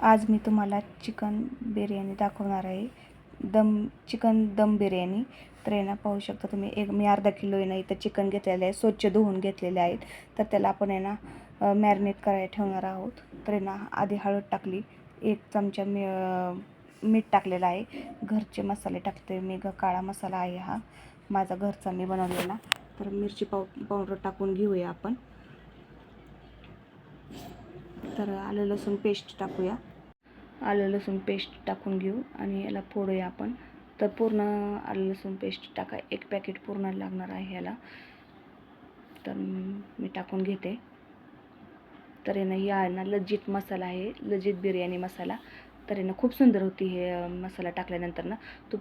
आज मी तुम्हाला चिकन बिर्याणी दाखवणार आहे. चिकन दम बिर्याणी. तर आहे ना, पाहू शकता तुम्ही. मी अर्धा किलो आहे ना इथं चिकन घेतलेलं आहे. स्वच्छ धुवून घेतलेले आहेत. तर त्याला आपण आहे ना मॅरिनेट करायला ठेवणार आहोत. तर आहे ना, आधी हळद टाकली, 1 चमचा मीठ टाकलेलं आहे. घरचे मसाले टाकते मी. काळा मसाला आहे हा माझा घरचा मी बनवलेला. तर मिरची पावडर टाकून घेऊया आपण. तर आलं लसूण पेस्ट टाकूया. आलं लसूण पेस्ट टाकून घेऊ आणि याला फोडूया आपण. तर पूर्ण आलं लसूण पेस्ट टाका. 1 पॅकेट पूर्ण लागणार आहे याला. तर मी टाकून घेते. तर आहे ना, या ना लज्जित मसाला आहे, लज्जित बिर्याणी मसाला. तर आहे ना, खूप सुंदर होती हे मसाला टाकल्यानंतर ना.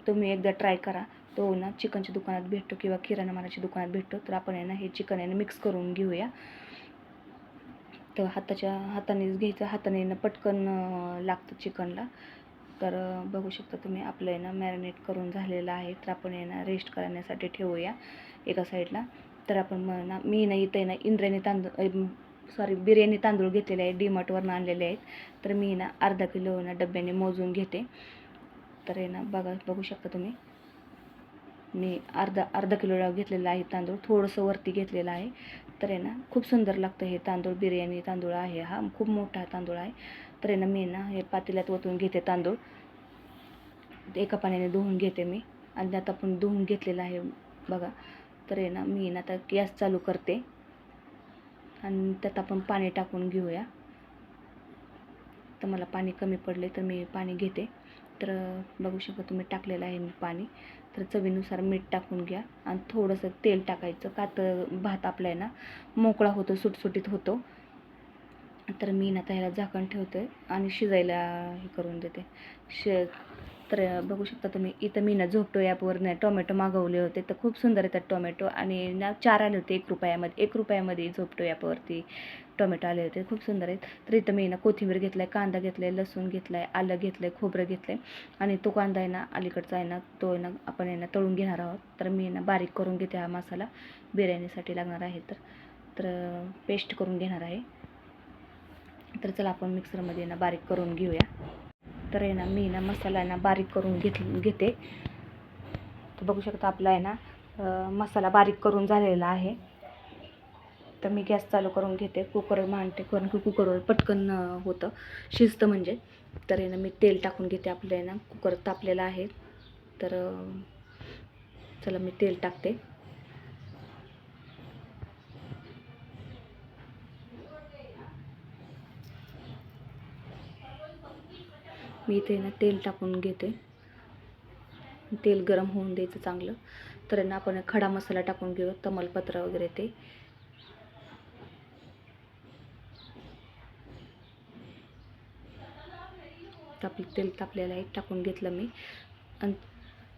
तुम्ही एकदा ट्राय करा. तो ना चिकनच्या दुकानात भेटतो किंवा किराणा मालाच्या दुकानात भेटतो. तर आपण आहे ना हे चिकन आहे ना मिक्स करून घेऊया. तर हातानेच घ्यायचं. हाताने ना पटकन लागतं चिकनला. तर बघू शकता तुम्ही, आपलं आहे ना मॅरिनेट करून झालेलं आहे. तर आपण आहे ना रेस्ट करण्यासाठी ठेवूया एका साईडला. तर आपण मी ना इथं आहे ना इंद्रायणी बिर्याणी तांदूळ घेतलेले आहे, डीमार्टवरून आणलेले आहेत. तर मी ना अर्धा किलो ना डब्याने मोजून घेते. तर आहे ना बघू शकता तुम्ही, मी अर्धा किलो घेतलेला आहे तांदूळ. थोडंसं वरती घेतलेलं आहे. तर आहे ना, खूप सुंदर लागतं हे तांदूळ. बिर्याणी तांदूळ आहे हा, खूप मोठा तांदूळ आहे. तर आहे ना, मी ना हे पातेल्यात ओतून घेते तांदूळ. एका पाण्याने धुवून घेते मी. आणि त्यात आपण धुवून घेतलेलं आहे बघा. तर आहे ना, मी ना आता गॅस चालू करते आणि त्यात आपण पाणी टाकून घेऊया. तर मला पाणी कमी पडले तर मी पाणी घेते. तर बघू शकता तुम्ही, टाकलेलं आहे मी पाणी. तर चवीनुसार मीठ टाकून घ्या आणि थोडंसं तेल टाकायचं. का तर भात आपला आहे ना मोकळा होतो, सुटसुटीत होतो. तर मी ना त्याला झाकण ठेवते आणि शिजायला हे करून देते. तर बघू शकता तुम्ही, इथं मी ना झोपटो ॲपवरनं टोमॅटो मागवले होते. तर खूप सुंदर येतात टोमॅटो आणि ना 4 आले होते 1 रुपयामध्ये. 1 रुपयामध्ये झोपटो ॲपवरती टोमॅटो आले होते, खूप सुंदर आहेत. तर इथं मी ना कोथिंबीर घेतला आहे, कांदा घेतला आहे, लसूण घेतला आहे, आलं घेतलं आहे, खोबरं घेतलं आहे. आणि तो कांदा आहे ना अलीकडचा आहे ना, तो आहे ना आपण आहे ना तळून घेणार आहोत. तर मी ना बारीक करून घेते हा मसाला बिर्याणीसाठी लागणार आहे. तर पेस्ट करून घेणार आहे. तर चला आपण मिक्सरमध्ये ना बारीक करून घेऊया. तर आहे ना, मी ना मसाला आहे ना बारीक करून घेते. तर बघू शकता आपला आहे ना मसाला बारीक करून झालेला आहे. तर मी गॅस चालू करून घेते. कुकर मांडते, कारण की कुकरवर पटकन होतं, शिजतं म्हणजे. तर आहे ना, मी तेल टाकून घेते. आपलं आहे ना कुकर तापलेला आहे. तर चला मी तेल टाकते. मी इथे ना तेल टाकून घेते. तेल गरम होऊन द्यायचं चांगलं. तर ना आपण खडा मसाला टाकून घेऊ, तमालपत्र वगैरे ते. तेल तापलेलं आहे, टाकून घेतलं मी आणि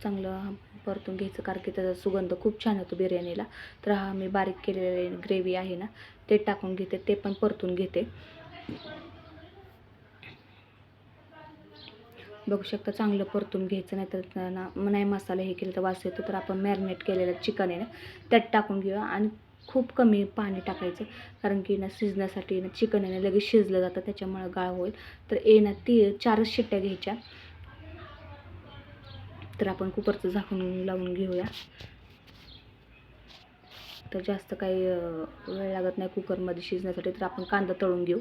चांगलं परतून घ्यायचं, कारण की त्याचा सुगंध खूप छान होतो बिर्याणीला. तर हा मी बारीक केलेले ग्रेव्ही आहे ना ते टाकून घेते, ते पण परतून घेते. बघू शकता, चांगलं परतून घ्यायचं, नाहीतर नाही मसाला हे केलं तर वास येतो. तर आपण मॅरिनेट केलेलं चिकन आहे ना त्यात टाकून घेऊया आणि खूप कमी पाणी टाकायचं, कारण की ना शिजण्यासाठी ना चिकन आहे ना लगेच शिजलं जातं, त्याच्यामुळे गाळ होईल. तर 4च शिट्ट्या घ्यायच्या. तर आपण कुकरचं झाकून लावून घेऊया. तर जास्त काही वेळ लागत नाही कुकरमध्ये शिजण्यासाठी. तर आपण कांदा तळून घेऊ.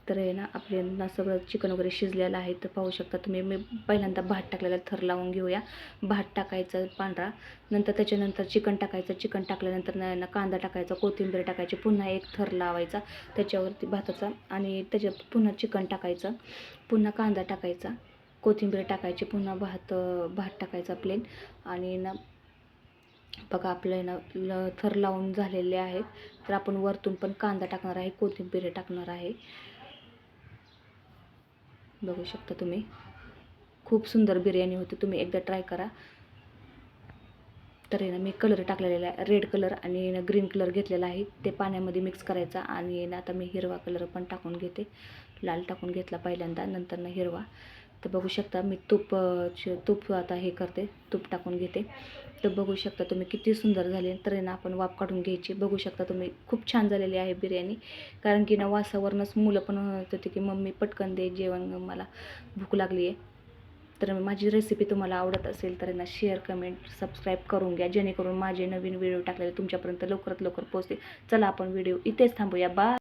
तर आहे ना, आपले ना सगळं चिकन वगैरे शिजलेलं आहे. तर पाहू शकता तुम्ही, मी पहिल्यांदा भात टाकलेला, थर लावून घेऊया. भात टाकायचं पांढरा, नंतर त्याच्यानंतर चिकन टाकायचं. चिकन टाकल्यानंतर ना कांदा टाकायचा, कोथिंबीर टाकायची, पुन्हा एक थर लावायचा त्याच्यावरती भाताचा, आणि त्याच्यात पुन्हा चिकन टाकायचं, पुन्हा कांदा टाकायचा, कोथिंबीर टाकायची, पुन्हा भात टाकायचा प्लेन. आणि ना बघा, आपलं ना थर लावून झालेले आहेत. तर आपण वरतून पण कांदा टाकणार आहे, कोथिंबीर टाकणार आहे. बघू शकता तुम्ही, खूप सुंदर बिर्याणी होती. तुम्ही एकदा ट्राय करा. तर आहे ना, मी कलर टाकलेला आहे, रेड कलर आणि ग्रीन कलर घेतलेला आहे. ते पाण्यामध्ये मिक्स करायचा. आणि ना आता मी हिरवा कलर पण टाकून घेते. लाल टाकून घेतला पहिल्यांदा, नंतर ना हिरवा. तर बघू शकता मी तूप आता हे करते, तूप टाकून घेते. तर बघू शकता तुम्ही किती सुंदर झाले. तर आहे ना आपण वाफ काढून घ्यायची. बघू शकता तुम्ही खूप छान झालेली आहे बिर्याणी. कारण की ना वासावरूनच मुलं पण म्हणत होते की मम्मी पटकन दे जेवण, मला भूक लागली आहे. तर माझी रेसिपी तुम्हाला आवडत असेल तर ना शेअर, कमेंट, सबस्क्राईब करून घ्या, जेणेकरून माझे नवीन व्हिडिओ टाकलेले तुमच्यापर्यंत लवकरात लवकर पोहोचतील. चला आपण व्हिडिओ इथेच थांबूया. बाय.